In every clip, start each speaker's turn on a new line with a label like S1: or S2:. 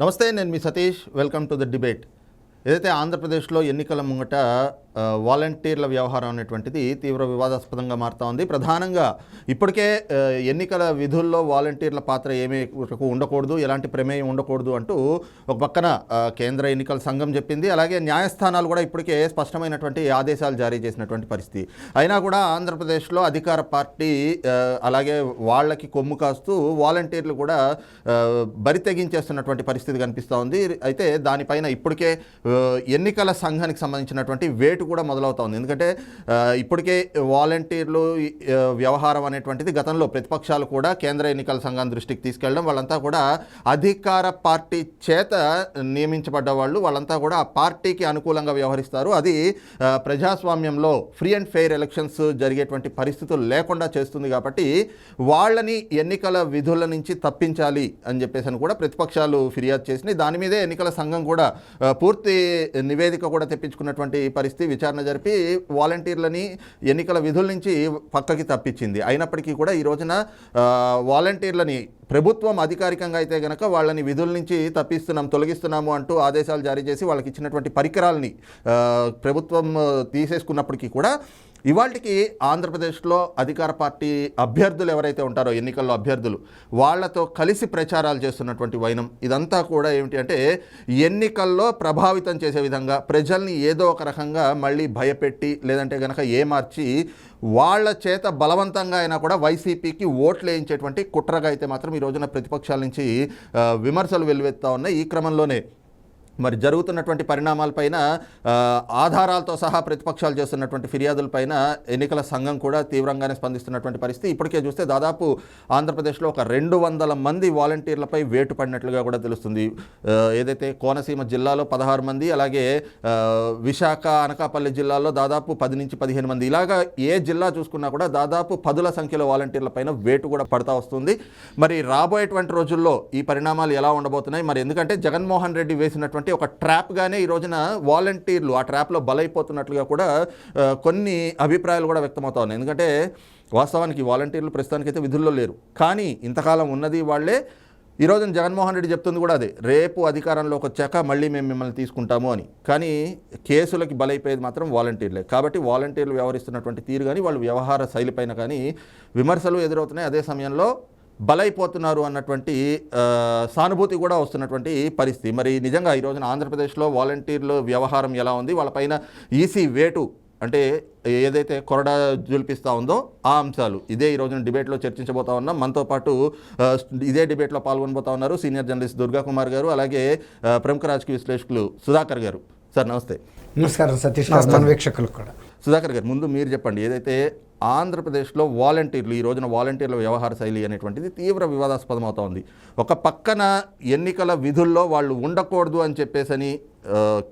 S1: నమస్తే, నేను మీ Satish. Welcome to the debate. ఏదైతే ఆంధ్రప్రదేశ్లో ఎన్నికల ముంగట వాలంటీర్ల వ్యవహారం అనేటువంటిది తీవ్ర వివాదాస్పదంగా మారుతూ ఉంది. ప్రధానంగా ఇప్పటికే ఎన్నికల విధుల్లో వాలంటీర్ల పాత్ర ఏమీ ఉండకూడదు, ఎలాంటి ప్రమేయం ఉండకూడదు అంటూ ఒక పక్కన కేంద్ర ఎన్నికల సంఘం చెప్పింది. అలాగే న్యాయస్థానాలు కూడా ఇప్పటికే స్పష్టమైనటువంటి ఆదేశాలు జారీ చేసినటువంటి పరిస్థితి. అయినా కూడా ఆంధ్రప్రదేశ్లో అధికార పార్టీ అలాగే వాళ్ళకి కొమ్ము కాస్తూ వాలంటీర్లు కూడా బరి తెగించేస్తున్నటువంటి పరిస్థితి కనిపిస్తూ ఉంది. అయితే దానిపైన ఇప్పటికే ఎన్నికల సంఘానికి సంబంధించినటువంటి వేటు కూడా మొదలవుతా ఉంది. ఎందుకంటే ఇప్పటికే వాలంటీర్లు వ్యవహారం అనేటువంటిది గతంలో ప్రతిపక్షాలు కూడా కేంద్ర ఎన్నికల సంఘం దృష్టికి తీసుకెళ్ళడం, వాళ్ళంతా కూడా అధికార పార్టీ చేత నియమించబడ్డ వాళ్ళంతా కూడా ఆ పార్టీకి అనుకూలంగా వ్యవహరిస్తారు. అది ప్రజాస్వామ్యంలో ఫ్రీ అండ్ ఫెయిర్ ఎలక్షన్స్ జరిగేటువంటి పరిస్థితులు లేకుండా చేస్తుంది. కాబట్టి వాళ్ళని ఎన్నికల విధుల నుంచి తప్పించాలి అని చెప్పేసి కూడా ప్రతిపక్షాలు ఫిర్యాదు చేసినాయి. దాని మీదే ఎన్నికల సంఘం కూడా పూర్తి నివేదిక కూడా తెప్పించుకున్నటువంటి పరిస్థితి, విచారణ జరిపి వాలంటీర్లని ఎన్నికల విధుల నుంచి పక్కకి తప్పించింది. అయినప్పటికీ కూడా ఈ రోజున వాలంటీర్లని ప్రభుత్వం అధికారికంగా అయితే గనక వాళ్ళని విధుల నుంచి తొలగిస్తున్నాము అంటూ ఆదేశాలు జారీ చేసి వాళ్ళకి ఇచ్చినటువంటి పరికరాలని ప్రభుత్వం తీసేసుకున్నప్పటికీ కూడా ఇవాళకి ఆంధ్రప్రదేశ్లో అధికార పార్టీ అభ్యర్థులు ఎవరైతే ఉంటారో ఎన్నికల్లో అభ్యర్థులు వాళ్ళతో కలిసి ప్రచారాలు చేస్తున్నటువంటి వైనం ఇదంతా కూడా ఏమిటి అంటే ఎన్నికల్లో ప్రభావితం చేసే విధంగా ప్రజల్ని ఏదో ఒక రకంగా మళ్ళీ భయపెట్టి లేదంటే కనుక ఏమార్చి వాళ్ళ చేత బలవంతంగా అయినా కూడా వైసీపీకి ఓట్లు వేయించేటువంటి కుట్రగా అయితే మాత్రం ఈ రోజున ప్రతిపక్షాల నుంచి విమర్శలు వెల్లువెత్తా ఉన్నాయి. ఈ క్రమంలోనే మరి జరుగుతున్నటువంటి పరిణామాలపైన ఆధారాలతో సహా ప్రతిపక్షాలు చేస్తున్నటువంటి ఫిర్యాదులపైన ఎన్నికల సంఘం కూడా తీవ్రంగానే స్పందిస్తున్నటువంటి పరిస్థితి. ఇప్పటికే చూస్తే దాదాపు ఆంధ్రప్రదేశ్లో ఒక 200 మంది వాలంటీర్లపై వేటు పడినట్లుగా కూడా తెలుస్తుంది. ఏదైతే కోనసీమ జిల్లాలో 16 మంది, అలాగే విశాఖ అనకాపల్లి జిల్లాలో దాదాపు 10 నుంచి 15 మంది, ఇలాగా ఏ జిల్లా చూసుకున్నా కూడా దాదాపు 10ల సంఖ్యలో వాలంటీర్లపైన వేటు కూడా పడతా వస్తుంది. మరి రాబోయేటువంటి రోజుల్లో ఈ పరిణామాలు ఎలా ఉండబోతున్నాయి మరి? ఎందుకంటే జగన్మోహన్ రెడ్డి వేసినటువంటి ఒక ట్రాప్గానే ఈ రోజున వాలంటీర్లు ఆ ట్రాప్లో బలైపోతున్నట్లుగా కూడా కొన్ని అభిప్రాయాలు కూడా వ్యక్తమవుతా ఉన్నాయి. ఎందుకంటే వాస్తవానికి వాలంటీర్లు ప్రస్తుతానికైతే విధుల్లో లేరు, కానీ ఇంతకాలం ఉన్నది వాళ్ళే. ఈ రోజున జగన్మోహన్ రెడ్డి చెప్తుంది కూడా అదే, రేపు అధికారంలోకి వచ్చాక మళ్ళీ మేము మిమ్మల్ని తీసుకుంటాము అని. కానీ కేసులకి బలైపోయేది మాత్రం వాలంటీర్లే. కాబట్టి వాలంటీర్లు వ్యవహరిస్తున్నటువంటి తీరు కానీ వాళ్ళ వ్యవహార శైలిపైన కానీ విమర్శలు ఎదురవుతున్నాయి. అదే సమయంలో బలైపోతున్నారు అన్నటువంటి సానుభూతి కూడా వస్తున్నటువంటి పరిస్థితి. మరి నిజంగా ఈ రోజున ఆంధ్రప్రదేశ్లో వాలంటీర్లు వ్యవహారం ఎలా ఉంది, వాళ్ళపైన ఈసీ వేటు అంటే ఏదైతే కొరడా జుల్పిస్తూ ఉందో ఆ అంశాలు ఇదే ఈ రోజున డిబేట్లో చర్చించబోతా ఉన్నాం. మనతో పాటు ఇదే డిబేట్లో పాల్గొనబోతా ఉన్నారు సీనియర్ జర్నలిస్ట్ దుర్గా కుమార్ గారు, అలాగే ప్రముఖ రాజకీయ విశ్లేషకులు సుధాకర్ గారు. సార్ నమస్తే.
S2: నమస్కారం సతీష్, వీక్షకులకు కూడా.
S1: సుధాకర్ గారు, ముందు మీరు చెప్పండి, ఏదైతే ఆంధ్రప్రదేశ్లో వాలంటీర్లు ఈ రోజున వాలంటీర్ల వ్యవహార శైలి అనేటువంటిది తీవ్ర వివాదాస్పదం అవుతా ఉంది. ఒక పక్కన ఎన్నికల విధుల్లో వాళ్ళు ఉండకూడదు అని చెప్పేసని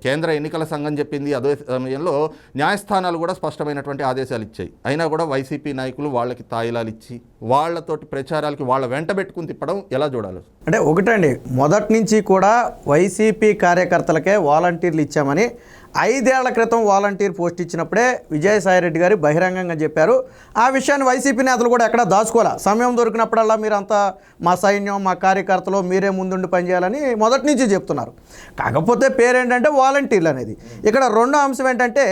S1: కేంద్ర ఎన్నికల సంఘం చెప్పింది. అదే సమయంలో న్యాయస్థానాలు కూడా స్పష్టమైనటువంటి ఆదేశాలు ఇచ్చాయి. అయినా కూడా వైసీపీ నాయకులు వాళ్ళకి తాయిలాలు ఇచ్చి వాళ్ళతోటి ప్రచారాలకి వాళ్ళ వెంట పెట్టుకుని తిప్పడం ఎలా చూడాలి?
S2: అంటే ఒకటండి, మొదటి నుంచి కూడా వైసీపీ కార్యకర్తలకే వాలంటీర్లు ఇచ్చామని 5 ఏళ్ల క్రితం వాలంటీర్ పోస్ట్ ఇచ్చినప్పుడే విజయసాయిరెడ్డి గారు బహిరంగంగా చెప్పారు. ఆ విషయాన్ని వైసీపీ నేతలు కూడా ఎక్కడా దాచుకోలే. సమయం దొరికినప్పుడల్లా మీరంతా మా సైన్యం, మా కార్యకర్తలు, మీరే ముందుండి పనిచేయాలని మొదటి నుంచి చెప్తున్నారు. కాకపోతే పేరేంటంటే వాలంటీర్లు అనేది. ఇక్కడ రెండో అంశం ఏంటంటే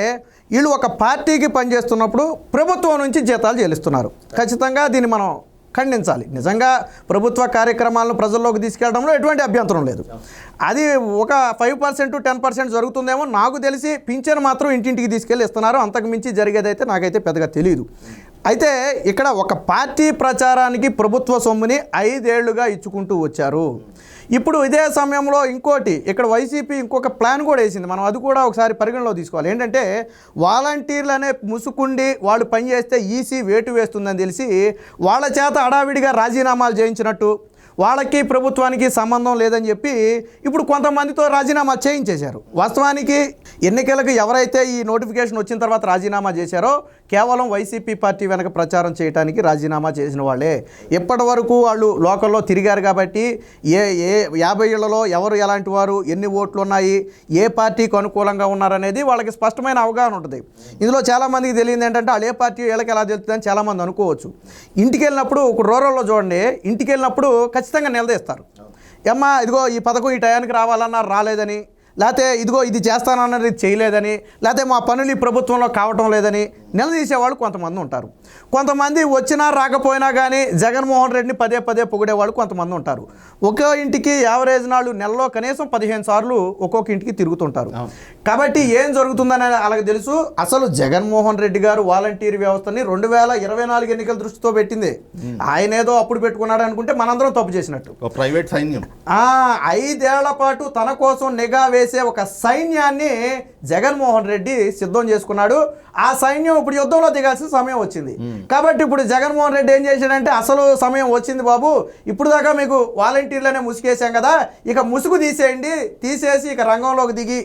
S2: వీళ్ళు ఒక పార్టీకి పనిచేస్తున్నప్పుడు ప్రభుత్వం నుంచి జీతాలు చెల్లిస్తున్నారు. ఖచ్చితంగా దీన్ని మనం ఖండించాలి. నిజంగా ప్రభుత్వ కార్యక్రమాలను ప్రజల్లోకి తీసుకెళ్లడంలో ఎటువంటి అభ్యంతరం లేదు. అది ఒక 5% 10% జరుగుతుందేమో నాకు తెలిసి. పింఛన్ మాత్రం ఇంటింటికి తీసుకెళ్ళి ఇస్తున్నారు. అంతకు మించి జరిగేదైతే నాకైతే పెద్దగా తెలియదు. అయితే ఇక్కడ ఒక పార్టీ ప్రచారానికి ప్రభుత్వ సొమ్ముని 5 ఏళ్లుగా ఇచ్చుకుంటూ వచ్చారు. ఇప్పుడు ఇదే సమయంలో ఇంకోటి ఇక్కడ వైసీపీ ఇంకొక ప్లాన్ కూడా వేసింది. మనం అది కూడా ఒకసారి పరిగణలో తీసుకోవాలి. ఏంటంటే వాలంటీర్లు అనే ముసుకుండి వాళ్ళు పనిచేస్తే ఈసీ వేటు వేస్తుందని తెలిసి వాళ్ళ చేత హడావిడిగా రాజీనామాలు చేయించినట్టు, వాళ్ళకి ప్రభుత్వానికి సంబంధం లేదని చెప్పి ఇప్పుడు కొంతమందితో రాజీనామా చేయించేశారు. వాస్తవానికి ఎన్నికలకు ఎవరైతే ఈ నోటిఫికేషన్ వచ్చిన తర్వాత రాజీనామా చేశారో కేవలం వైసీపీ పార్టీ వెనక ప్రచారం చేయడానికి రాజీనామా చేసిన వాళ్ళే. ఇప్పటి వరకు వాళ్ళు లోకల్లో తిరిగారు కాబట్టి ఏ 50 ఏళ్లలో ఎవరు ఎలాంటి వారు, ఎన్ని ఓట్లు ఉన్నాయి, ఏ పార్టీకి అనుకూలంగా ఉన్నారనేది వాళ్ళకి స్పష్టమైన అవగాహన ఉంటుంది. ఇందులో చాలామందికి తెలియదు ఏంటంటే వాళ్ళు ఏ పార్టీ వీళ్ళకి ఎలా తెలుస్తుందని చాలామంది అనుకోవచ్చు. ఇంటికి వెళ్ళినప్పుడు ఒక రూరల్లో చూడండి, ఇంటికి వెళ్ళినప్పుడు ఖచ్చితంగా నిలదీస్తారు. అమ్మా ఇదిగో ఈ పథకం ఈ టయానికి రావాలన్నారు రాలేదని, లేకపోతే ఇదిగో ఇది చేస్తానన్నది చేయలేదని, లేకపోతే మా పనులు ఈ ప్రభుత్వంలో కావటం లేదని నిలదీసేవాళ్ళు కొంతమంది ఉంటారు. కొంతమంది వచ్చినా రాకపోయినా కానీ జగన్మోహన్ రెడ్డిని పదే పదే పొగిడేవాళ్ళు కొంతమంది ఉంటారు. ఒక్కో ఇంటికి యావరేజ్ నాళ్ళు నెలలో కనీసం 15 సార్లు ఒక్కొక్క ఇంటికి తిరుగుతుంటారు. కాబట్టి ఏం జరుగుతుందని అలాగే తెలుసు. అసలు జగన్మోహన్ రెడ్డి గారు వాలంటీర్ వ్యవస్థని 2024 ఎన్నికల దృష్టితో పెట్టింది. ఆయన ఏదో అప్పుడు పెట్టుకున్నాడు అనుకుంటే మనందరం తప్పు చేసినట్టు.
S1: ప్రైవేట్ సైన్యం
S2: 5 ఏళ్ల పాటు తన కోసం నిఘా వేసే ఒక సైన్యాన్ని జగన్మోహన్ రెడ్డి సిద్ధం చేసుకున్నాడు. ఆ సైన్యం ఇప్పుడు యుద్ధంలో దిగాల్సిన సమయం వచ్చింది. కాబట్టి ఇప్పుడు జగన్మోహన్ రెడ్డి ఏం చేశాడంటే అసలు సమయం వచ్చింది బాబు, ఇప్పుడు దాకా మీకు వాలంటీర్లనే ముసుగేసాం కదా, ఇక ముసుగు తీసేయండి, తీసేసి ఇక రంగంలోకి దిగి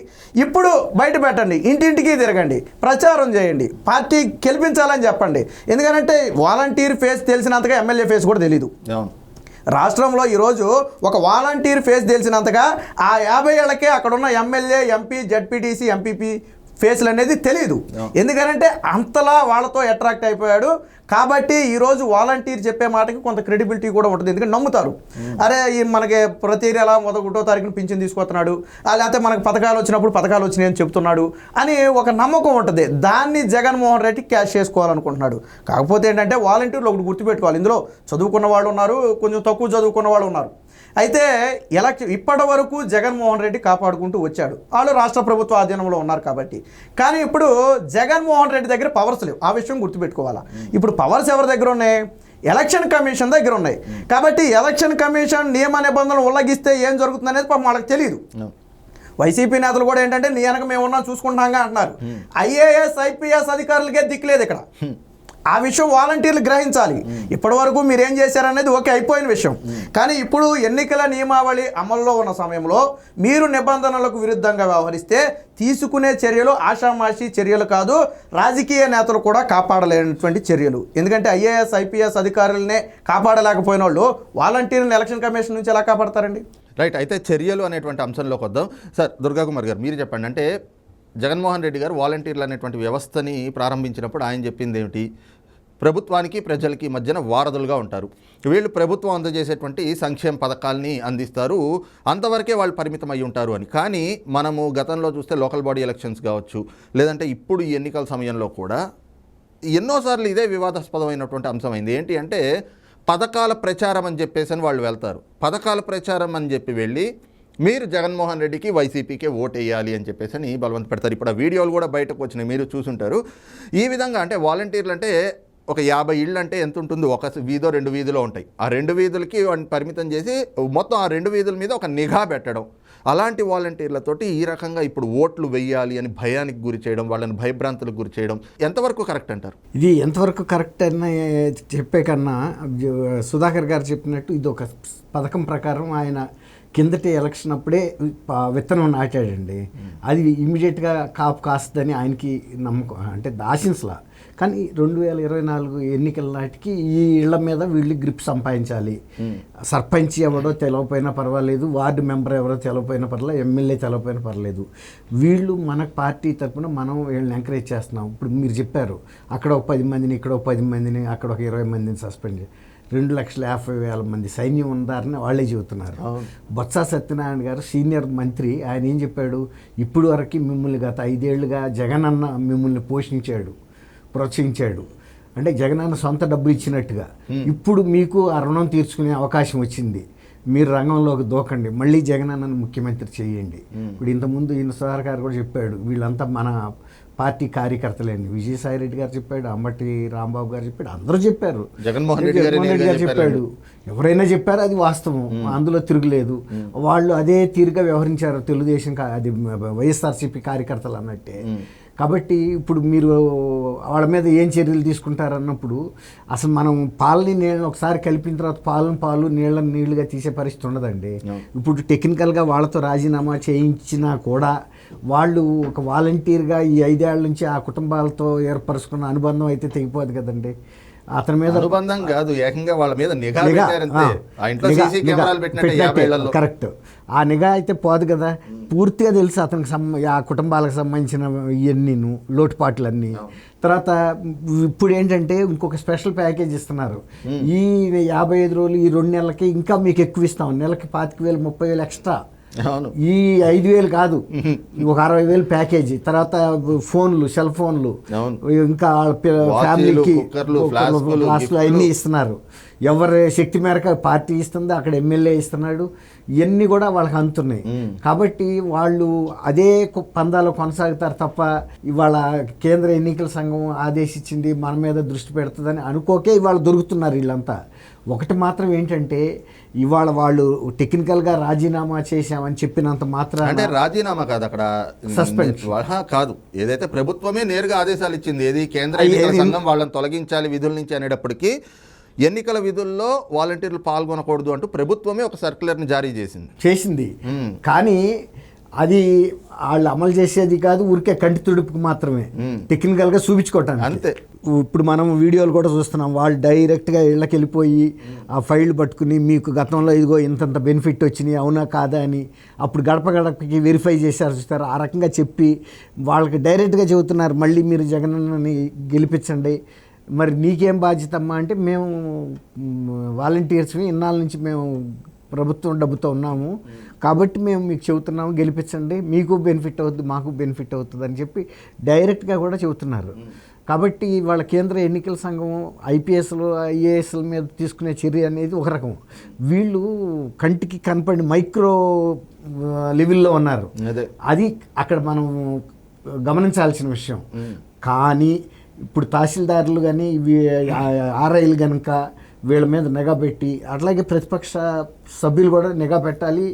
S2: ఇప్పుడు బయట పెట్టండి, ఇంటింటికి తిరగండి, ప్రచారం చేయండి, పార్టీ గెలిపించాలని చెప్పండి. ఎందుకంటే వాలంటీర్ ఫేస్ తెలిసినంతగా ఎమ్మెల్యే ఫేస్ కూడా తెలీదు. రాష్ట్రంలో ఈరోజు ఒక వాలంటీర్ ఫేస్ తెలిసినంతగా ఆ 50 ఏళ్లకే అక్కడున్న ఎమ్మెల్యే, ఎంపీ, జడ్పీటీసీ, ఎంపీపీ ఫేస్లు అనేది తెలియదు. ఎందుకంటే అంతలా వాళ్ళతో అట్రాక్ట్ అయిపోయాడు. కాబట్టి ఈరోజు వాలంటీర్ చెప్పే మాటకి కొంత క్రెడిబిలిటీ కూడా ఉంటుంది. ఎందుకంటే నమ్ముతారు, అరే మనకి ప్రతి నెల 1వ తారీఖున పింఛన్ తీసుకొస్తున్నాడు, లేకపోతే మనకు పథకాలు వచ్చినప్పుడు పథకాలు వచ్చినాయని చెప్తున్నాడు అని ఒక నమ్మకం ఉంటుంది. దాన్ని జగన్మోహన్ రెడ్డి క్యాష్ చేసుకోవాలనుకుంటున్నాడు. కాకపోతే ఏంటంటే వాలంటీర్లు ఒకటి గుర్తుపెట్టుకోవాలి, ఇందులో చదువుకున్న వాళ్ళు ఉన్నారు, కొంచెం తక్కువ చదువుకున్న వాళ్ళు ఉన్నారు. అయితే ఇప్పటి వరకు జగన్మోహన్ రెడ్డి కాపాడుకుంటూ వచ్చాడు, వాళ్ళు రాష్ట్ర ప్రభుత్వ ఆధీనంలో ఉన్నారు కాబట్టి. కానీ ఇప్పుడు జగన్మోహన్ రెడ్డి దగ్గర పవర్స్ లేవు, ఆ విషయం గుర్తుపెట్టుకోవాలా. ఇప్పుడు పవర్స్ ఎవరి దగ్గర ఉన్నాయి? ఎలక్షన్ కమిషన్ దగ్గర ఉన్నాయి. కాబట్టి ఎలక్షన్ కమిషన్ నియమ నిబంధనలు ఉల్లంఘిస్తే ఏం జరుగుతుంది అనేది పాపం వాళ్ళకి తెలియదు. వైసీపీ నేతలు కూడా ఏంటంటే నీ వెనక మేము ఉన్నాం చూసుకుంటాంగా అంటున్నారు. IAS IPS అధికారులకే దిక్కులేదు ఇక్కడ. ఆ విషయం వాలంటీర్లు గ్రహించాలి. ఇప్పటి వరకు మీరు ఏం చేశారనేది ఓకే, అయిపోయిన విషయం. కానీ ఇప్పుడు ఎన్నికల నియమావళి అమల్లో ఉన్న సమయంలో మీరు నిబంధనలకు విరుద్ధంగా వ్యవహరిస్తే తీసుకునే చర్యలు ఆషామాషి చర్యలు కాదు, రాజకీయ నేతలు కూడా కాపాడలేనటువంటి చర్యలు. ఎందుకంటే IAS IPS అధికారులనే కాపాడలేకపోయిన వాళ్ళు వాలంటీర్లను ఎలక్షన్ కమిషన్ నుంచి ఎలా కాపాడతారండి?
S1: రైట్. అయితే చర్యలు అనేటువంటి అంశంలోకి వద్దాం. సార్ దుర్గాకుమార్ గారు మీరు చెప్పండి. అంటే జగన్మోహన్ రెడ్డి గారు వాలంటీర్లు అనేటువంటి వ్యవస్థని ప్రారంభించినప్పుడు ఆయన చెప్పింది ఏమిటి? ప్రభుత్వానికి ప్రజలకి మధ్యన వారధులుగా ఉంటారు, వీళ్ళు ప్రభుత్వం అందజేసేటువంటి సంక్షేమ పథకాలని అందిస్తారు, అంతవరకే వాళ్ళు పరిమితం అయి ఉంటారు అని. కానీ మనము గతంలో చూస్తే లోకల్ బాడీ ఎలక్షన్స్ కావచ్చు, లేదంటే ఇప్పుడు ఈ ఎన్నికల సమయంలో కూడా ఎన్నోసార్లు ఇదే వివాదాస్పదమైనటువంటి అంశమైంది. ఏంటి అంటే పథకాల ప్రచారం అని చెప్పేసి వాళ్ళు వెళ్తారు, పథకాల ప్రచారం అని చెప్పి వెళ్ళి మీరు జగన్మోహన్ రెడ్డికి వైసీపీకే ఓటు వేయాలి అని చెప్పేసి అని బలవంత పెడతారు. ఇప్పుడు ఆ వీడియోలు కూడా బయటకు వచ్చినాయి, మీరు చూసుంటారు. ఈ విధంగా అంటే వాలంటీర్లు అంటే ఒక 50 ఇళ్ళు అంటే ఎంత ఉంటుంది? ఒక వీధో 2 వీధిలో ఉంటాయి. ఆ 2 వీధులకి వాటిని పరిమితం చేసి మొత్తం ఆ 2 వీధుల మీద ఒక నిఘా పెట్టడం, అలాంటి వాలంటీర్లతోటి ఈ రకంగా ఇప్పుడు ఓట్లు వెయ్యాలి అని భయానికి గురి చేయడం, వాళ్ళని భయభ్రాంతులకు గురి చేయడం ఎంతవరకు కరెక్ట్ అంటారు?
S3: ఇది ఎంతవరకు కరెక్ట్ అని చెప్పే కన్నా సుధాకర్ గారు చెప్పినట్టు ఇది ఒక పథకం ప్రకారం ఆయన కిందటి ఎలక్షన్ అప్పుడే విత్తనం నాటాడండి. అది ఇమీడియట్గా కాపు కాస్తుందని ఆయనకి నమ్మకం, అంటే ఆశించలా. కానీ 2024 ఎన్నికల నాటికి ఈ ఇళ్ల మీద వీళ్ళు గ్రిప్ సంపాదించాలి. సర్పంచ్ ఎవడో తెలవపోయినా పర్వాలేదు, వార్డు మెంబర్ ఎవరో తెలవపోయినా పర్లేదు, ఎమ్మెల్యే తెలవపోయినా పర్లేదు, వీళ్ళు మన పార్టీ తరఫున మనం వీళ్ళని ఎంకరేజ్ చేస్తున్నాం. ఇప్పుడు మీరు చెప్పారు అక్కడ ఒక 10 మందిని, ఇక్కడ ఒక 10 మందిని, అక్కడ ఒక 20 మందిని సస్పెండ్ 2,50,000 మంది సైన్యం ఉన్నారని వాళ్ళే చెబుతున్నారు. బొత్స సత్యనారాయణ గారు సీనియర్ మంత్రి, ఆయన ఏం చెప్పాడు? ఇప్పుడు వరకు మిమ్మల్ని గత 5 ఏళ్లుగా జగనన్న మిమ్మల్ని పోషించాడు, ప్రోత్సహించాడు, అంటే జగనన్న సొంత డబ్బులు ఇచ్చినట్టుగా. ఇప్పుడు మీకు ఆ రుణం తీర్చుకునే అవకాశం వచ్చింది, మీరు రంగంలోకి దూకండి, మళ్ళీ జగనన్నను ముఖ్యమంత్రి చేయండి. ఇప్పుడు ఇంతకుముందు ఈయన సుధాకర్ గారు కూడా చెప్పాడు, వీళ్ళంతా మన పార్టీ కార్యకర్తలేండి. విజయసాయి రెడ్డి గారు చెప్పాడు, అంబటి రాంబాబు గారు చెప్పాడు, అందరూ చెప్పారు,
S1: జగన్మోహన్ రెడ్డి
S3: గారు చెప్పాడు, ఎవరైనా చెప్పారు, అది వాస్తవం, అందులో తిరుగులేదు. వాళ్ళు అదే తీరుగా వ్యవహరించారు తెలుగుదేశం, అది వైఎస్ఆర్సీపీ కార్యకర్తలు అన్నట్టే. కాబట్టి ఇప్పుడు మీరు వాళ్ళ మీద ఏం చర్యలు తీసుకుంటారన్నప్పుడు అసలు మనం పాలని నీళ్ళని ఒకసారి కలిపిన తర్వాత పాలు నీళ్ళని నీళ్లుగా తీసే పరిస్థితి ఉండదండి. ఇప్పుడు టెక్నికల్గా వాళ్ళతో రాజీనామా చేయించినా కూడా వాళ్ళు ఒక వాలంటీర్గా ఈ 5 ఏళ్ల నుంచి ఆ కుటుంబాలతో ఏర్పరుచుకున్న అనుబంధం అయితే తెగిపోదు కదండి. అతని మీద
S1: అనుబంధం కాదు, ఏకంగా వాళ్ళ మీద
S3: కరెక్ట్. ఆ నిఘా అయితే పోదు కదా. పూర్తిగా తెలుసు అతనికి ఆ కుటుంబాలకు సంబంధించిన ఇవన్నీ లోటుపాట్లన్నీ. తర్వాత ఇప్పుడు ఏంటంటే ఇంకొక స్పెషల్ ప్యాకేజ్ ఇస్తున్నారు. ఈ 55 రోజులు ఈ 2 నెలలకి ఇంకా మీకు ఎక్కువ ఇస్తాం, నెలకి 25,000 30,000 ఎక్స్ట్రా. ఈ 5,000 కాదు, ఒక 60,000 ప్యాకేజీ. తర్వాత ఫోన్లు, సెల్ ఫోన్లు, ఇంకా ఫ్యామిలీకి ఫ్లాస్లు అవన్నీ ఇస్తున్నారు. ఎవరి శక్తి మేరకు పార్టీ ఇస్తుంది, అక్కడ ఎమ్మెల్యే ఇస్తున్నాడు, ఇవన్నీ కూడా వాళ్ళకి అందుతున్నాయి. కాబట్టి వాళ్ళు అదే పందాలో కొనసాగుతారు తప్ప ఇవాళ కేంద్ర ఎన్నికల సంఘం ఆదేశించింది మన మీద దృష్టి పెడుతుందని అనుకోకే ఇవాళ దొరుకుతున్నారు వీళ్ళంతా. ఒకటి మాత్రం ఏంటంటే ఇవాళ వాళ్ళు టెక్నికల్గా రాజీనామా చేశామని చెప్పినంత మాత్రం,
S1: అంటే రాజీనామా కాదు, అక్కడ
S3: సస్పెండ్
S1: కాదు, ఏదైతే ప్రభుత్వమే నేరుగా ఆదేశాలు ఇచ్చింది, ఏది కేంద్ర ఎన్నికల సంఘం వాళ్ళని తొలగించాలి విధుల నుంచి అనేటప్పటికీ ఎన్నికల విధుల్లో వాలంటీర్లు పాల్గొనకూడదు అంటూ ప్రభుత్వమే ఒక సర్క్యులర్ని జారీ చేసింది.
S3: కానీ అది వాళ్ళు అమలు చేసేది కాదు, ఊరికే కంటి తుడుపుకు మాత్రమే, టెక్నికల్గా చూపించుకోవటానికి అంతే. ఇప్పుడు మనం వీడియోలు కూడా చూస్తున్నాం, వాళ్ళు డైరెక్ట్గా ఇళ్ళకి వెళ్ళిపోయి ఆ ఫైళ్ళు పట్టుకుని మీకు గతంలో ఇదిగో ఇంతంత బెనిఫిట్ వచ్చినాయి అవునా కాదా అని అప్పుడు గడప గడపకి వెరిఫై చేశారు చూస్తారు. ఆ రకంగా చెప్పి వాళ్ళకి డైరెక్ట్గా చెబుతున్నారు, మళ్ళీ మీరు జగనన్నని గెలిపించండి, మరి నీకేం బాధ్యత అమ్మా అంటే మేము వాలంటీర్స్ని ఇన్నాళ్ళ నుంచి మేము ప్రభుత్వం డబ్బుతో ఉన్నాము కాబట్టి మేము మీకు చెబుతున్నాము గెలిపించండి, మీకు బెనిఫిట్ అవుతుంది మాకు బెనిఫిట్ అవుతుంది అని చెప్పి డైరెక్ట్గా కూడా చెబుతున్నారు. కాబట్టి వాళ్ళ కేంద్ర ఎన్నికల సంఘం ఐపీఎస్లు ఐఏఎస్ల మీద తీసుకునే చర్య అనేది ఒక రకం, వీళ్ళు కంటికి కనపడి మైక్రో లెవెల్లో ఉన్నారు. అది అక్కడ మనం గమనించాల్సిన విషయం. కానీ ఇప్పుడు తహసీల్దారులు కానీ ఆర్ఐలు కనుక వీళ్ళ మీద నిఘా పెట్టి, అట్లాగే ప్రతిపక్ష సభ్యులు కూడా నిఘా పెట్టాలి.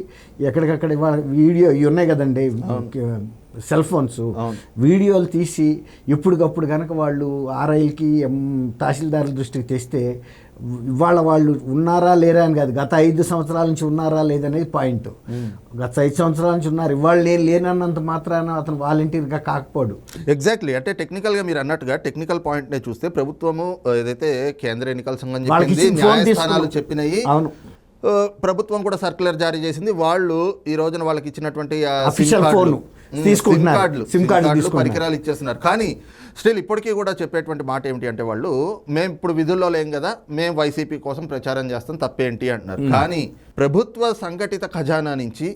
S3: ఎక్కడికక్కడ వీడియో ఇవి ఉన్నాయి కదండి, సెల్ ఫోన్స్, వీడియోలు తీసి ఎప్పటికప్పుడు కనుక వాళ్ళు ఆర్ఐలకి తహసీల్దారుల దృష్టికి తెస్తే ఇవాళ వాళ్ళు ఉన్నారా లేరా అని కాదు, గత 5 సంవత్సరాల నుంచి ఉన్నారా లేదనేది పాయింట్. గత 5 సంవత్సరాల నుంచి ఉన్నారు, ఇవాళ నేను లేనన్నంత మాత్రాన అతను వాలంటీర్గా కాకపోడు.
S1: ఎగ్జాక్ట్లీ, అంటే టెక్నికల్గా మీరు అన్నట్టుగా టెక్నికల్ పాయింట్నే చూస్తే ప్రభుత్వము ఏదైతే కేంద్ర ఎన్నికల సంఘం చెప్పింది, న్యాయస్థానాలు చెప్పినాయి, అవును, ప్రభుత్వం కూడా సర్క్యులర్ జారీ చేసింది, వాళ్ళు ఈ రోజున వాళ్ళకి ఇచ్చినటువంటి సిమ్ కార్డులు పరికరాలు ఇచ్చేస్తున్నారు. కానీ స్టిల్ ఇప్పటికీ కూడా చెప్పేటువంటి మాట ఏమిటి అంటే వాళ్ళు, మేము ఇప్పుడు విధుల్లో లేం కదా, మేము వైసీపీ కోసం ప్రచారం చేస్తాం తప్పేంటి అంటున్నారు. కానీ ప్రభుత్వ సంఘటిత ఖజానా నుంచి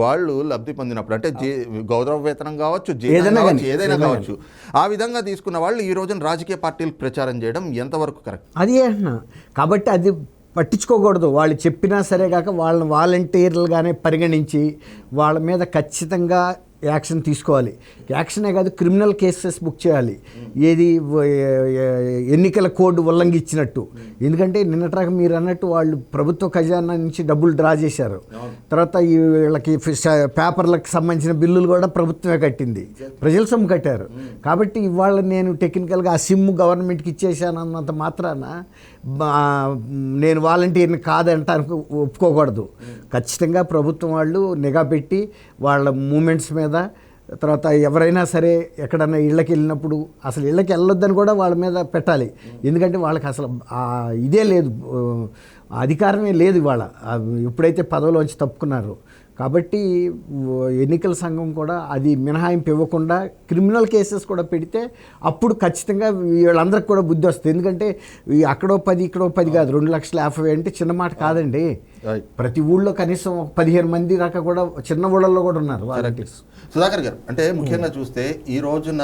S1: వాళ్ళు లబ్ధి పొందినప్పుడు, అంటే గౌరవ వేతనం కావచ్చు, ఏదైనా కావచ్చు, ఆ విధంగా తీసుకున్న వాళ్ళు ఈ రోజున రాజకీయ పార్టీలకు ప్రచారం చేయడం ఎంతవరకు కరెక్ట్?
S3: అది అంటున్నా. కాబట్టి అది పట్టించుకోకూడదు. వాళ్ళు చెప్పినా సరే కాక వాళ్ళని వాలంటీర్లుగానే పరిగణించి వాళ్ళ మీద ఖచ్చితంగా యాక్షన్ తీసుకోవాలి. యాక్షనే కాదు, క్రిమినల్ కేసెస్ బుక్ చేయాలి, ఏది ఎన్నికల కోడ్ ఉల్లంఘించినట్టు. ఎందుకంటే నిన్నట్రాక మీరు అన్నట్టు వాళ్ళు ప్రభుత్వ ఖజానా నుంచి డబ్బులు డ్రా చేశారు. తర్వాత వీళ్ళకి పేపర్లకు సంబంధించిన బిల్లులు కూడా ప్రభుత్వమే కట్టింది, ప్రజల సొమ్ము కట్టారు. కాబట్టి ఇవాళ నేను టెక్నికల్గా ఆ సిమ్ గవర్నమెంట్కి ఇచ్చేసాను అన్నంత మాత్రాన నేను వాలంటీర్ని కాదంటానికి ఒప్పుకోకూడదు. ఖచ్చితంగా ప్రభుత్వం వాళ్ళు నిఘా పెట్టి వాళ్ళ మూమెంట్స్ మీద, తర్వాత ఎవరైనా సరే ఎక్కడన్నా ఇళ్ళకి వెళ్ళినప్పుడు అసలు ఇళ్ళకి వెళ్ళొద్దని కూడా వాళ్ళ మీద పెట్టాలి. ఎందుకంటే వాళ్ళకి అసలు ఇదే లేదు, అధికారమే లేదు ఇవాళ, ఎప్పుడైతే పదవిలోంచి తప్పుకున్నారు. కాబట్టి ఎన్నికల సంఘం కూడా అది మినహాయింపు ఇవ్వకుండా క్రిమినల్ కేసెస్ కూడా పెడితే అప్పుడు ఖచ్చితంగా వీళ్ళందరికీ కూడా బుద్ధి వస్తుంది. ఎందుకంటే అక్కడో 10 ఇక్కడో 10 కాదు, 2,50,000 అంటే చిన్న మాట కాదండి. ప్రతి ఊళ్ళో కనీసం 15 మంది దాకా కూడా చిన్న ఊళ్ళల్లో కూడా ఉన్నారు వాలంటీర్స్.
S1: సుధాకర్ గారు, అంటే ముఖ్యంగా చూస్తే ఈ రోజున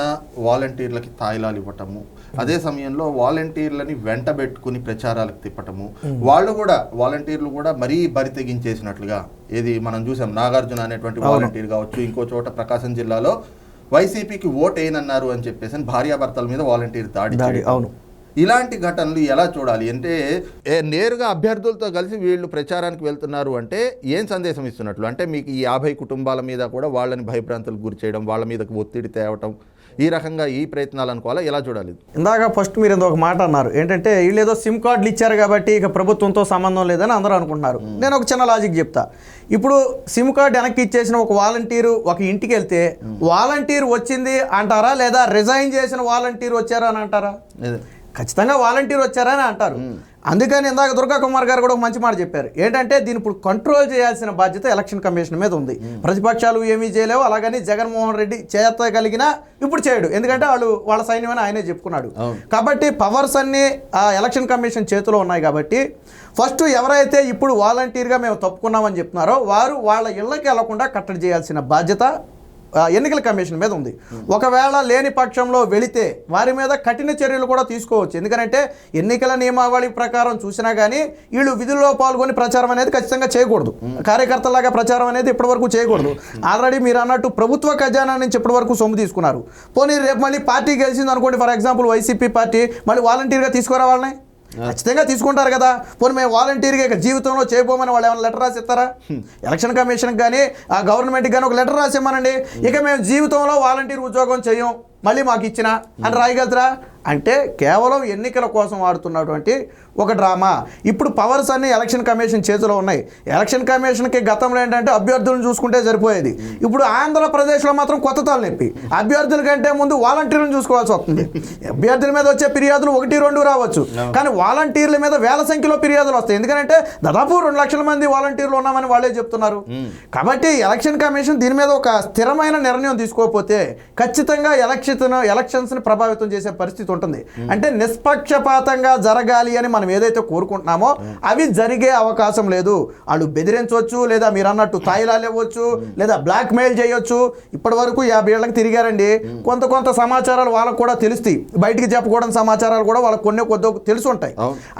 S1: వాలంటీర్లకి తాయిలాలు ఇవ్వటము, అదే సమయంలో వాలంటీర్లని వెంట పెట్టుకుని ప్రచారాలకు తిప్పటము, వాలంటీర్లు కూడా మరీ బరి తెగించేసినట్లుగా, ఏది మనం చూసాం నాగార్జున అనేటువంటి వాలంటీర్ కావచ్చు, ఇంకో చోట ప్రకాశం జిల్లాలో వైసీపీకి ఓట్ ఏనన్నారు అని చెప్పేసి భార్యాభర్తల మీద వాలంటీర్ దాడి. అవును, ఇలాంటి ఘటనలు ఎలా చూడాలి? అంటే నేరుగా అభ్యర్థులతో కలిసి వీళ్ళు ప్రచారానికి వెళ్తున్నారు అంటే ఏం సందేశం ఇస్తున్నట్లు? అంటే మీకు ఈ 50 కుటుంబాల మీద కూడా వాళ్ళని భయభ్రాంతులకు గురి చేయడం, వాళ్ళ మీదకి ఒత్తిడి తేవటం, ఈ రకంగా ఈ ప్రయత్నాలు అనుకోవాలా, ఎలా చూడాలి?
S2: ఇందాక ఫస్ట్ మీరు ఒక మాట అన్నారు ఏంటంటే వీళ్ళు ఏదో సిమ్ కార్డులు ఇచ్చారు కాబట్టి ఇక ప్రభుత్వంతో సంబంధం లేదని అందరూ అనుకుంటున్నారు. నేను ఒక చిన్న లాజిక్ చెప్తా. ఇప్పుడు సిమ్ కార్డు వెనక్కి ఇచ్చేసిన ఒక వాలంటీరు ఒక ఇంటికి వెళ్తే వాలంటీర్ వచ్చింది అంటారా, లేదా రిజైన్ చేసిన వాలంటీర్ వచ్చారా అని అంటారా? ఖచ్చితంగా వాలంటీర్ వచ్చారని అంటారు. అందుకని ఇందాక దుర్గా కుమార్ గారు కూడా ఒక మంచి మాట చెప్పారు. ఏంటంటే దీన్ని ఇప్పుడు కంట్రోల్ చేయాల్సిన బాధ్యత ఎలక్షన్ కమిషన్ మీద ఉంది. ప్రతిపక్షాలు ఏమీ చేయలేవు, అలాగని జగన్మోహన్ రెడ్డి చేయగలిగినా ఇప్పుడు చేయడు, ఎందుకంటే వాళ్ళ సైన్యమని ఆయనే చెప్పుకున్నాడు. కాబట్టి పవర్స్ అన్నీ ఆ ఎలక్షన్ కమిషన్ చేతిలో ఉన్నాయి. కాబట్టి ఫస్ట్ ఎవరైతే ఇప్పుడు వాలంటీర్గా మేము తప్పుకున్నామని చెప్తున్నారో వారు వాళ్ళ ఇళ్ళకి వెళ్లకుండా కట్టడి చేయాల్సిన బాధ్యత ఎన్నికల కమిషన్ మీద ఉంది. ఒకవేళ లేని పక్షంలో వెళితే వారి మీద కఠిన చర్యలు కూడా తీసుకోవచ్చు. ఎందుకంటే ఎన్నికల నియమావళి ప్రకారం చూసినా కానీ వీళ్ళు విధుల్లో పాల్గొని ప్రచారం అనేది ఖచ్చితంగా చేయకూడదు. కార్యకర్తలాగా ప్రచారం అనేది ఇప్పటివరకు చేయకూడదు. ఆల్రెడీ మీరు అన్నట్టు ప్రభుత్వ ఖజానా నుంచి ఇప్పటివరకు సొమ్ము తీసుకున్నారు. పోనీ రేపు మళ్ళీ పార్టీ గెలిచింది అనుకోండి, ఫర్ ఎగ్జాంపుల్ వైసీపీ పార్టీ, మళ్ళీ వాలంటీర్గా తీసుకురా వాళ్ళని ఖచ్చితంగా తీసుకుంటారు కదా. పోనీ మేము వాలంటీర్గా ఇక జీవితంలో చేయబోమని వాళ్ళు ఏమైనా లెటర్ రాసి ఇస్తారా? ఎలక్షన్ కమిషన్కి కానీ ఆ గవర్నమెంట్కి కానీ ఒక లెటర్ రాసిమ్మనండి, ఇక మేము జీవితంలో వాలంటీర్ ఉద్యోగం చేయం మళ్ళీ మాకు ఇచ్చిన అని రాయగలుగుతారా? అంటే కేవలం ఎన్నికల కోసం ఆడుతున్నటువంటి ఒక డ్రామా. ఇప్పుడు పవర్స్ అన్నీ ఎలక్షన్ కమిషన్ చేతిలో ఉన్నాయి. ఎలక్షన్ కమిషన్కి గతంలో ఏంటంటే అభ్యర్థులను చూసుకుంటే సరిపోయేది. ఇప్పుడు ఆంధ్రప్రదేశ్లో మాత్రం కొత్త తలనొప్పి, అభ్యర్థుల కంటే ముందు వాలంటీర్లను చూసుకోవాల్సి వస్తుంది. అభ్యర్థుల మీద వచ్చే ఫిర్యాదులు 1-2 రావచ్చు, కానీ వాలంటీర్ల మీద వేల సంఖ్యలో ఫిర్యాదులు వస్తాయి. ఎందుకంటే దాదాపు 2 లక్షల మంది వాలంటీర్లు ఉన్నామని వాళ్ళే చెప్తున్నారు. కాబట్టి ఎలక్షన్ కమిషన్ దీని మీద ఒక స్థిరమైన నిర్ణయం తీసుకోకపోతే ఖచ్చితంగా ఎలక్షన్స్ని ప్రభావితం చేసే పరిస్థితి ఉంటుంది. అంటే నిష్పక్షపాతంగా జరగాలి అని మనం ఏదైతే కోరుకుంటున్నామో అవి జరిగే అవకాశం లేదు. వాళ్ళు బెదిరించవచ్చు, లేదా మీరు అన్నట్టు తాయిలాలు ఇవ్వచ్చు, లేదా బ్లాక్ మెయిల్ చేయొచ్చు. ఇప్పటి వరకు 50 ఏళ్ళకి తిరిగారండి, కొంత సమాచారాలు వాళ్ళకు కూడా తెలుస్తాయి, బయటికి చెప్పకూడని సమాచారాలు కూడా వాళ్ళకి కొద్ది తెలిసి ఉంటాయి.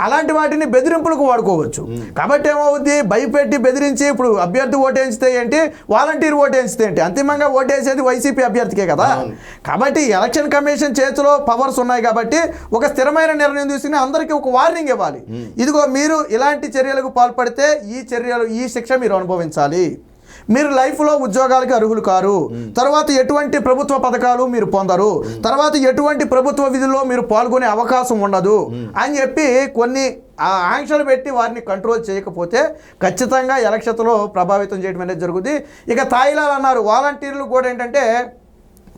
S2: అలాంటి వాటిని బెదిరింపులకు వాడుకోవచ్చు. కాబట్టి ఏమవుద్ది, భయపెట్టి బెదిరించి ఇప్పుడు అభ్యర్థి ఓటేస్తే ఏంటి, వాలంటీర్ ఓటేస్తే ఏంటి, అంతిమంగా ఓటేసేది వైసీపీ అభ్యర్థికే కదా. కాబట్టి ఎలక్షన్ కమిషన్ చేతిలో పవర్స్ ఉన్నాయి కాబట్టి ఒక స్థిరమైన నిర్ణయం తీసుకుని అందరికీ ఒక వార్నింగ్ ఇవ్వాలి. ఇదిగో మీరు ఇలాంటి చర్యలకు పాల్పడితే ఈ శిక్ష మీరు అనుభవించాలి, మీరు లైఫ్లో ఉద్యోగాలకి అర్హులు కారు, తర్వాత ఎటువంటి ప్రభుత్వ పథకాలు మీరు పొందరు, తర్వాత ఎటువంటి ప్రభుత్వ విధుల్లో మీరు పాల్గొనే అవకాశం ఉండదు అని చెప్పి కొన్ని ఆంక్షలు పెట్టి వారిని కంట్రోల్ చేయకపోతే ఖచ్చితంగా ఎలక్షన్లో ప్రభావితం చేయడం అనేది జరుగుతుంది. ఇక తాయిలాలు అన్నారు, వాలంటీర్లు కూడా ఏంటంటే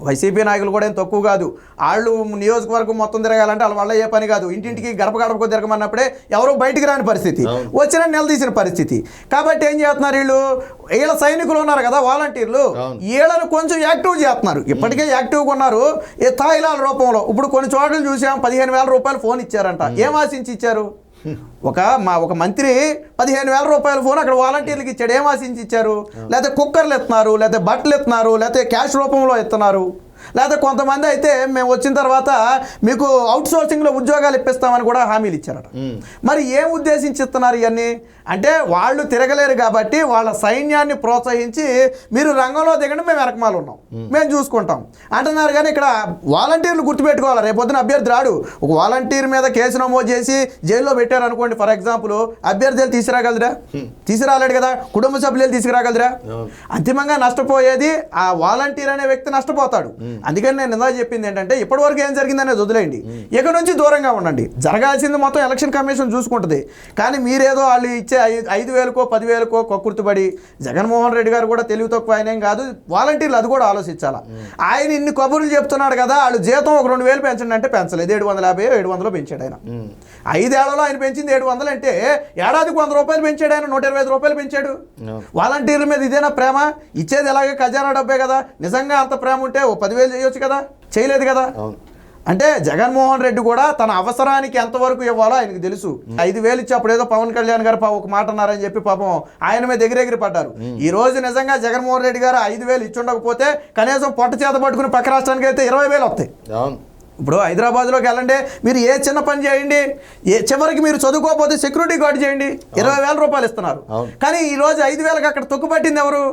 S2: వైసీపీ నాయకులు కూడా ఏం తక్కువ కాదు. వాళ్ళు నియోజకవర్గం మొత్తం తిరగాలంటే వాళ్ళ వల్ల ఏ పని కాదు. ఇంటింటికి గడపకు తిరగమన్నప్పుడే ఎవరో బయటికి రాని పరిస్థితి, వచ్చిన నిలదీసిన పరిస్థితి. కాబట్టి ఏం చేస్తున్నారు, వీళ్ళ సైనికులు ఉన్నారు కదా వాలంటీర్లు, వీళ్ళను కొంచెం యాక్టివ్ చేస్తున్నారు. ఇప్పటికే యాక్టివ్గా ఉన్నారు ఈ తాయిలాల రూపంలో. ఇప్పుడు కొన్ని చోట్ల చూసాం 15,000 రూపాయలు ఫోన్ ఇచ్చారంట. ఏం ఆశించి ఇచ్చారు? ఒక మంత్రి 15,000 రూపాయల ఫోన్ అక్కడ వాలంటీర్లకు ఇచ్చాడు. ఏం ఆశించి ఇచ్చారు? లేకపోతే కుక్కర్లు ఎత్తున్నారు, లేకపోతే బట్టలు ఎత్తున్నారు, లేకపోతే క్యాష్ రూపంలో ఎత్తున్నారు, లేకపోతే కొంతమంది అయితే మేము వచ్చిన తర్వాత మీకు అవుట్ సోర్సింగ్లో ఉద్యోగాలు ఇప్పిస్తామని కూడా హామీలు ఇచ్చారట. మరి ఏం ఉద్దేశించి ఇస్తున్నారు ఇవన్నీ అంటే, వాళ్ళు తిరగలేరు కాబట్టి వాళ్ళ సైన్యాన్ని ప్రోత్సహించి మీరు రంగంలో దిగండి, మేము వెనకమాలు ఉన్నాం, మేము చూసుకుంటాం అంటున్నారు. కానీ ఇక్కడ వాలంటీర్లు గుర్తుపెట్టుకోవాలి, రేపొద్దున అభ్యర్థి రాడు. ఒక వాలంటీర్ మీద కేసు నమోదు చేసి జైల్లో పెట్టారు అనుకోండి, ఫర్ ఎగ్జాంపుల్, అభ్యర్థులు తీసుకురాగలరా? తీసుకురాలేడు కదా. కుటుంబ సభ్యులు తీసుకురాగలరా? అంతిమంగా నష్టపోయేది ఆ వాలంటీర్ అనే వ్యక్తి నష్టపోతాడు. అందుకని నేను ఇందాక చెప్పింది ఏంటంటే, ఇప్పటివరకు ఏం జరిగిందనేది వదిలేయండి, ఇక నుంచి దూరంగా ఉండండి. జరగాల్సింది మొత్తం ఎలక్షన్ కమిషన్ చూసుకుంటుంది. కానీ మీరేదో వాళ్ళు ఇచ్చే 5,000కో 10,000కో కక్కుర్తిపడి, జగన్మోహన్ రెడ్డి గారు కూడా తెలివి తక్కువ ఆయనేం కాదు, వాలంటీర్లు అది కూడా ఆలోచించాలా. ఆయన ఇన్ని కబుర్లు చెప్తున్నాడు కదా, వాళ్ళు జీతం ఒక 2,000 పెంచండి అంటే పెంచలేదు, 750 700 పెంచాడు ఆయన. 5 ఏళ్లలో ఆయన పెంచింది 700 అంటే ఏడాదికి 100 రూపాయలు పెంచాడు ఆయన, 125 రూపాయలు పెంచాడు. వాలంటీర్ల మీద ఇదేనా ప్రేమ? ఇచ్చేది ఎలాగే ఖజానా డబ్బే కదా. నిజంగా అంత ప్రేమ ఉంటే ఓ 10,000 చేయొచ్చు కదా, చేయలేదు కదా. అంటే జగన్మోహన్ రెడ్డి కూడా తన అవసరానికి ఎంతవరకు ఇవ్వాలో ఆయనకు తెలుసు. 5,000 ఇచ్చి అప్పుడు ఏదో పవన్ కళ్యాణ్ గారు ఒక మాట అన్నారని చెప్పి పాపం ఆయన మీద ఎగిరెగిరి పడ్డారు. ఈ రోజు నిజంగా జగన్మోహన్ రెడ్డి గారు 5,000 ఇచ్చి ఉండకపోతే కనీసం పొట్ట చేత పట్టుకుని పక్క రాష్ట్రానికి అయితే 20,000 వస్తాయి. ఇప్పుడు హైదరాబాద్లోకి వెళ్ళండి, మీరు ఏ చిన్న పని చేయండి, చివరికి మీరు చదువుకోకపోతే సెక్యూరిటీ గార్డ్ చేయండి, 20,000 రూపాయలు ఇస్తున్నారు. కానీ ఈ రోజు 5,000కి అక్కడ తొక్కుపట్టింది ఎవరు?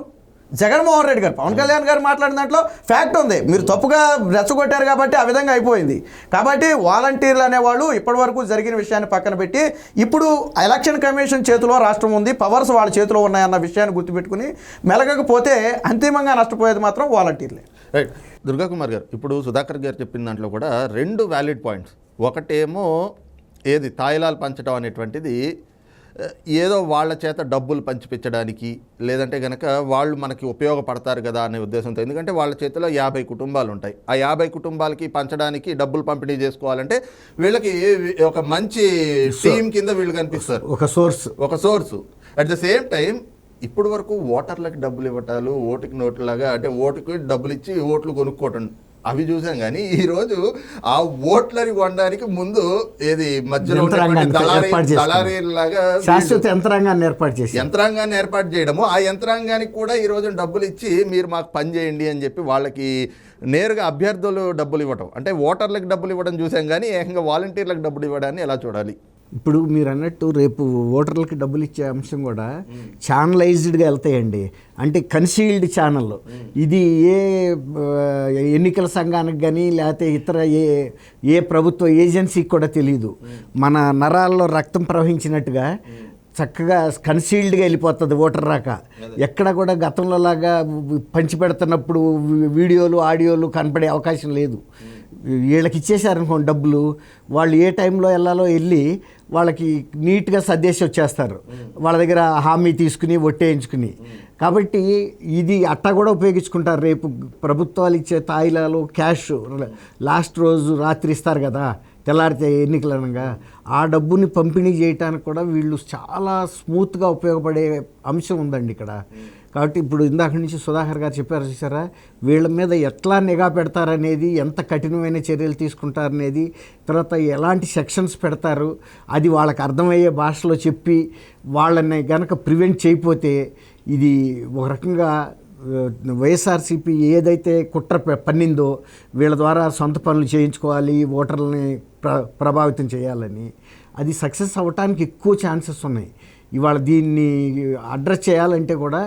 S2: జగన్మోహన్ రెడ్డి గారు. పవన్ కళ్యాణ్ గారు మాట్లాడిన దాంట్లో ఫ్యాక్ట్ ఉంది, మీరు తప్పుగా రెచ్చగొట్టారు కాబట్టి ఆ విధంగా అయిపోయింది. కాబట్టి వాలంటీర్లు అనేవాళ్ళు ఇప్పటివరకు జరిగిన విషయాన్ని పక్కన పెట్టి ఇప్పుడు ఎలక్షన్ కమిషన్ చేతిలో రాష్ట్రం ఉంది, పవర్స్ వాళ్ళ చేతిలో ఉన్నాయన్న విషయాన్ని గుర్తుపెట్టుకుని మెలగకపోతే అంతిమంగా నష్టపోయేది మాత్రం వాలంటీర్లే.
S1: రైట్. దుర్గా కుమార్ గారు, ఇప్పుడు సుధాకర్ గారు చెప్పిన దాంట్లో కూడా 2 వ్యాలిడ్ పాయింట్స్. ఒకటేమో ఏది తాయిలాలు పంచడం అనేటువంటిది ఏదో వాళ్ళ చేత డబ్బులు పంచిపించడానికి, లేదంటే కనుక వాళ్ళు మనకి ఉపయోగపడతారు కదా అనే ఉద్దేశంతో. ఎందుకంటే వాళ్ళ చేతిలో 50 కుటుంబాలు ఉంటాయి. ఆ 50 కుటుంబాలకి పంచడానికి డబ్బులు పంపిణీ చేసుకోవాలంటే వీళ్ళకి ఒక మంచి టీం కింద వీళ్ళు కనిపిస్తారు, ఒక source. At the same time ఇప్పుడు వరకు ఓటర్లకు డబ్బులు ఇవ్వటాలు, ఓటుకి నోట్లాగా, అంటే ఓటుకి డబ్బులు ఇచ్చి ఓట్లు కొనుక్కోవటం అవి చూసాం. కానీ ఈరోజు ఆ ఓట్లని కొనడానికి ముందు ఏది మధ్యలో దళారీలాగా
S3: శాశ్వత యంత్రాంగాన్ని
S1: ఏర్పాటు చేయడము, ఆ యంత్రాంగానికి కూడా ఈ రోజు డబ్బులు ఇచ్చి మీరు మాకు పని చేయండి అని చెప్పి వాళ్ళకి నేరుగా అభ్యర్థులు డబ్బులు ఇవ్వటం, అంటే ఓటర్లకు డబ్బులు ఇవ్వడం చూసాం. కానీ ఏకంగా వాలంటీర్లకు డబ్బులు ఇవ్వడాన్ని ఎలా చూడాలి?
S3: ఇప్పుడు మీరు అన్నట్టు రేపు ఓటర్లకి డబ్బులు ఇచ్చే అంశం కూడా ఛానలైజ్డ్గా వెళ్తాయండి. అంటే కన్సీల్డ్ ఛానల్. ఇది ఏ ఎన్నికల సంఘానికి కానీ లేకపోతే ఇతర ఏ ప్రభుత్వ ఏజెన్సీకి కూడా తెలియదు. మన నరాల్లో రక్తం ప్రవహించినట్టుగా చక్కగా కన్సీల్డ్గా వెళ్ళిపోతుంది ఓటర్ రాక. ఎక్కడ కూడా గతంలో లాగా పంచిపెడుతున్నప్పుడు వీడియోలు ఆడియోలు కనపడే అవకాశం లేదు. వీళ్ళకి ఇచ్చేసారనుకోండి డబ్బులు, వాళ్ళు ఏ టైంలో వెళ్ళాలో వెళ్ళి వాళ్ళకి నీట్గా సర్దేసి వచ్చేస్తారు, వాళ్ళ దగ్గర హామీ తీసుకుని ఒట్టేయించుకుని. కాబట్టి ఇది అట్టా కూడా ఉపయోగించుకుంటారు. రేపు ప్రభుత్వాలు ఇచ్చే తాయిలాలు క్యాష్ లాస్ట్ రోజు రాత్రి ఇస్తారు కదా, తెల్లారితే ఎన్నికలు అనగా, ఆ డబ్బుని పంపిణీ చేయడానికి కూడా వీళ్ళు చాలా స్మూత్గా ఉపయోగపడే అంశం ఉందండి ఇక్కడ. కాబట్టి ఇప్పుడు ఇందాక నుంచి సుధాకర్ గారు చెప్పారు చూసారా, వీళ్ళ మీద ఎట్లా నిఘా పెడతారనేది, ఎంత కఠినమైన చర్యలు తీసుకుంటారనేది, తర్వాత ఎలాంటి సెక్షన్స్ పెడతారు, అది వాళ్ళకి అర్థమయ్యే భాషలో చెప్పి వాళ్ళని గనక ప్రివెంట్ చేయకపోతే ఇది ఒక రకంగా వైఎస్ఆర్సీపీ ఏదైతే కుట్ర పన్నిందో వీళ్ళ ద్వారా సొంత పనులు చేయించుకోవాలి, ఓటర్లని ప్రభావితం చేయాలని, అది సక్సెస్ అవ్వటానికి ఎక్కువ ఛాన్సెస్ ఉన్నాయి. ఇవాళ దీన్ని అడ్రస్ చేయాలంటే కూడా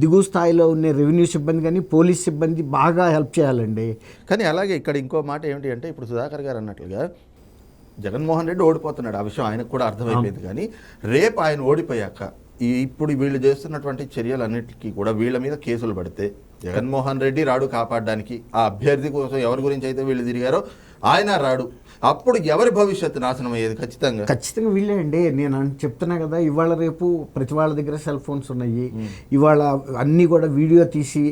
S3: దిగువ స్థాయిలో ఉన్న రెవెన్యూ సిబ్బంది కానీ పోలీస్ సిబ్బంది బాగా హెల్ప్ చేయాలండి.
S1: కానీ అలాగే ఇక్కడ ఇంకో మాట ఏమిటి అంటే, ఇప్పుడు సుధాకర్ గారు అన్నట్లుగా జగన్మోహన్ రెడ్డి ఓడిపోతున్నాడు, ఆ విషయం ఆయనకు కూడా అర్థమైపోయింది. కానీ రేపు ఆయన ఓడిపోయాక ఇప్పుడు వీళ్ళు చేస్తున్నటువంటి చర్యలన్నిటికీ కూడా వీళ్ళ మీద కేసులు పడితే జగన్మోహన్ రెడ్డి రాడు కాపాడడానికి, ఆ అభ్యర్థి కోసం ఎవరి గురించి అయితే వీళ్ళు తిరిగారో ఆయన రాడు, అప్పుడు ఎవరి భవిష్యత్తు నాశనం అయ్యేది?
S3: ఖచ్చితంగా వీళ్ళే అండి. నేను చెప్తున్నా కదా, ఇవాళ రేపు ప్రతి వాళ్ళ దగ్గర సెల్ ఫోన్స్ ఉన్నాయి. ఇవాళ అన్నీ కూడా వీడియో తీసి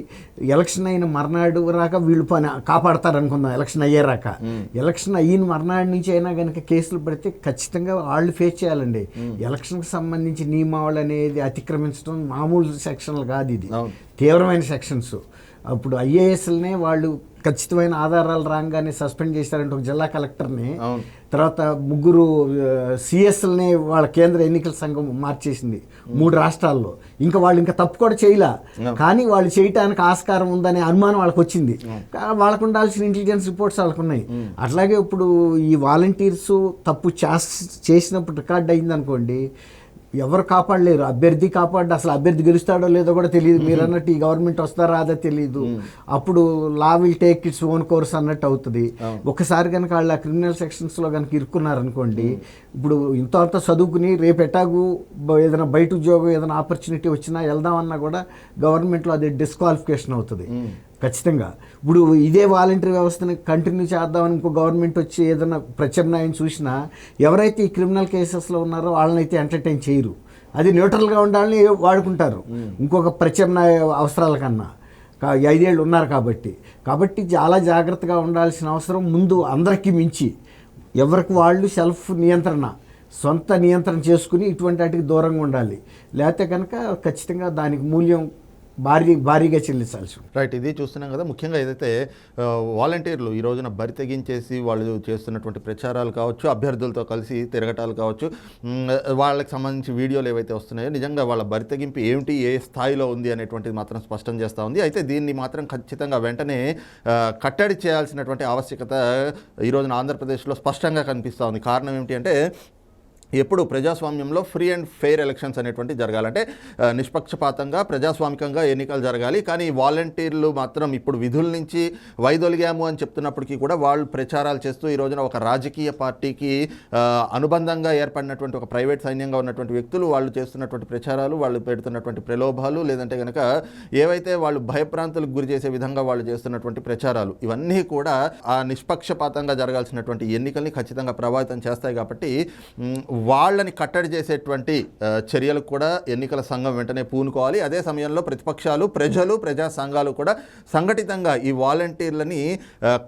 S3: ఎలక్షన్ అయిన మర్నాడు రాక వీళ్ళు పని కాపాడతారు అనుకుందాం. ఎలక్షన్ అయ్యేరాక, ఎలక్షన్ అయిన మర్నాడు నుంచి అయినా కనుక కేసులు పడితే ఖచ్చితంగా వాళ్ళు ఫేస్ చేయాలండి. ఎలక్షన్కి సంబంధించి నియమావళి అనేది అతిక్రమించడం మామూలు సెక్షన్లు కాదు, ఇది తీవ్రమైన సెక్షన్స్. అప్పుడు ఐఏఎస్లనే వాళ్ళు ఖచ్చితమైన ఆధారాలు రాగానే సస్పెండ్ చేశారంటే ఒక జిల్లా కలెక్టర్ని, తర్వాత 3 సిఎస్లని వాళ్ళ కేంద్ర ఎన్నికల సంఘం మార్చేసింది 3 రాష్ట్రాల్లో. ఇంకా వాళ్ళు ఇంకా తప్పు కూడా చేయలే, కానీ వాళ్ళు చేయటానికి ఆస్కారం ఉందనే అనుమానం వాళ్ళకి వచ్చింది. వాళ్ళకు ఉండాల్సిన ఇంటెలిజెన్స్ రిపోర్ట్స్ వాళ్ళకు ఉన్నాయి. అట్లాగే ఇప్పుడు ఈ వాలంటీర్స్ తప్పు చేసినప్పుడు రికార్డ్ అయింది అనుకోండి, ఎవరు కాపాడలేరు. అభ్యర్థి కాపాడు, అసలు అభ్యర్థి గెలుస్తాడో లేదో కూడా తెలియదు. మీరు అన్నట్టు ఈ గవర్నమెంట్ వస్తారా అదో తెలియదు. అప్పుడు law will take its own course అన్నట్టు అవుతుంది. ఒకసారి కనుక వాళ్ళు ఆ క్రిమినల్ సెక్షన్స్లో కనుక ఇరుక్కున్నారనుకోండి, ఇప్పుడు ఇంత అంత చదువుకుని రేపు ఎటాగు ఏదైనా బయట ఉద్యోగం ఏదైనా ఆపర్చునిటీ వచ్చినా వెళ్దామన్నా కూడా గవర్నమెంట్లో అది డిస్క్వాలిఫికేషన్ అవుతుంది ఖచ్చితంగా. ఇప్పుడు ఇదే వాలంటరీ వ్యవస్థని కంటిన్యూ చేద్దామని ఇంకో గవర్నమెంట్ వచ్చి ఏదైనా ప్రత్యామ్నాయం చూసినా ఎవరైతే ఈ క్రిమినల్ కేసెస్లో ఉన్నారో వాళ్ళనైతే ఎంటర్టైన్ చేయరు. అది న్యూట్రల్గా ఉండాలని వాడుకుంటారు ఇంకొక ప్రత్యామ్నాయ అవసరాల కన్నా. 5 ఏళ్ళు ఉన్నారు కాబట్టి చాలా జాగ్రత్తగా ఉండాల్సిన అవసరం ముందు అందరికీ మించి ఎవరికి వాళ్ళు సెల్ఫ్ నియంత్రణ, సొంత నియంత్రణ చేసుకుని ఇటువంటి వాటికి దూరంగా ఉండాలి. లేకపోతే కనుక ఖచ్చితంగా దానికి మూల్యం భారీగా చెల్లించాల్సి.
S1: రైట్, ఇది చూస్తున్నాం కదా. ముఖ్యంగా ఏదైతే వాలంటీర్లు ఈ రోజున బరి తెగించేసి వాళ్ళు చేస్తున్నటువంటి ప్రచారాలు కావచ్చు, అభ్యర్థులతో కలిసి తిరగటాలు కావచ్చు, వాళ్ళకి సంబంధించి వీడియోలు ఏవైతే వస్తున్నాయో నిజంగా వాళ్ళ బరి తెగింపు ఏమిటి, ఏ స్థాయిలో ఉంది అనేటువంటిది మాత్రం స్పష్టం చేస్తూ ఉంది. అయితే దీన్ని మాత్రం ఖచ్చితంగా వెంటనే కట్టడి చేయాల్సినటువంటి ఆవశ్యకత ఈ రోజున ఆంధ్రప్రదేశ్లో స్పష్టంగా కనిపిస్తూ ఉంది. కారణం ఏమిటి అంటే, ఎప్పుడు ప్రజాస్వామ్యంలో ఫ్రీ అండ్ ఫెయిర్ ఎలక్షన్స్ అనేటువంటి జరగాలంటే నిష్పక్షపాతంగా ప్రజాస్వామికంగా ఎన్నికలు జరగాలి. కానీ వాలంటీర్లు మాత్రం ఇప్పుడు విధుల నుంచి వైదొలిగాము అని చెప్తున్నప్పటికీ కూడా వాళ్ళు ప్రచారాలు చేస్తూ ఈ రోజున ఒక రాజకీయ పార్టీకి అనుబంధంగా ఏర్పడినటువంటి ఒక ప్రైవేట్ సైన్యంగా ఉన్నటువంటి వ్యక్తులు వాళ్ళు చేస్తున్నటువంటి ప్రచారాలు, వాళ్ళు పెడుతున్నటువంటి ప్రలోభాలు, లేదంటే కనుక ఏవైతే వాళ్ళు భయప్రాంతులకు గురి చేసే విధంగా వాళ్ళు చేస్తున్నటువంటి ప్రచారాలు, ఇవన్నీ కూడా ఆ నిష్పక్షపాతంగా జరగాల్సినటువంటి ఎన్నికల్ని ఖచ్చితంగా ప్రభావితం చేస్తాయి. కాబట్టి వాళ్ళని కట్టడి చేసేటువంటి చర్యలకు కూడా ఎన్నికల సంఘం వెంటనే పూనుకోవాలి. అదే సమయంలో ప్రతిపక్షాలు, ప్రజలు, ప్రజా సంఘాలు కూడా సంఘటితంగా ఈ వాలంటీర్లని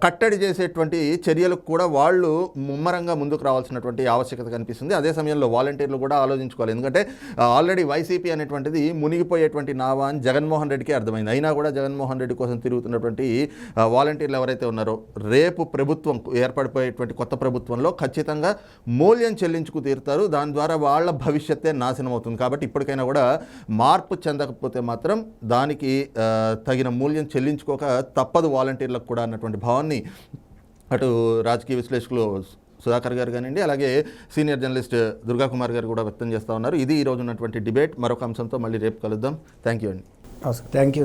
S1: కట్టడి చేసేటువంటి చర్యలకు కూడా వాళ్ళు ముమ్మరంగా ముందుకు రావాల్సినటువంటి ఆవశ్యకత కనిపిస్తుంది. అదే సమయంలో వాలంటీర్లు కూడా ఆలోచించుకోవాలి. ఎందుకంటే ఆల్రెడీ వైసీపీ అనేటువంటిది మునిగిపోయేటువంటి నావా అని జగన్మోహన్ రెడ్డికి అర్థమైంది. అయినా కూడా జగన్మోహన్ రెడ్డి కోసం తిరుగుతున్నటువంటి వాలంటీర్లు ఎవరైతే ఉన్నారో రేపు ప్రభుత్వం ఏర్పడిపోయేటువంటి కొత్త ప్రభుత్వంలో ఖచ్చితంగా మూల్యం చెల్లించుకు తీరుతారు. దాని ద్వారా వాళ్ళ భవిష్యత్తే నాశనం అవుతుంది. కాబట్టి ఇప్పటికైనా కూడా మార్పు చెందకపోతే మాత్రం దానికి తగిన మూల్యం చెల్లించుకోక తప్పదు వాలంటీర్లకు కూడా అన్నటువంటి భావాన్ని అటు రాజకీయ విశ్లేషకులు సుధాకర్ గారు కానివ్వండి, అలాగే సీనియర్ జర్నలిస్ట్ దుర్గాకుమార్ గారు కూడా వ్యక్తం చేస్తూ ఉన్నారు. ఇది ఈరోజు ఉన్నటువంటి డిబేట్. మరొక అంశంతో మళ్ళీ రేపు కలుద్దాం. థ్యాంక్ యూ అండి.
S3: Thank you.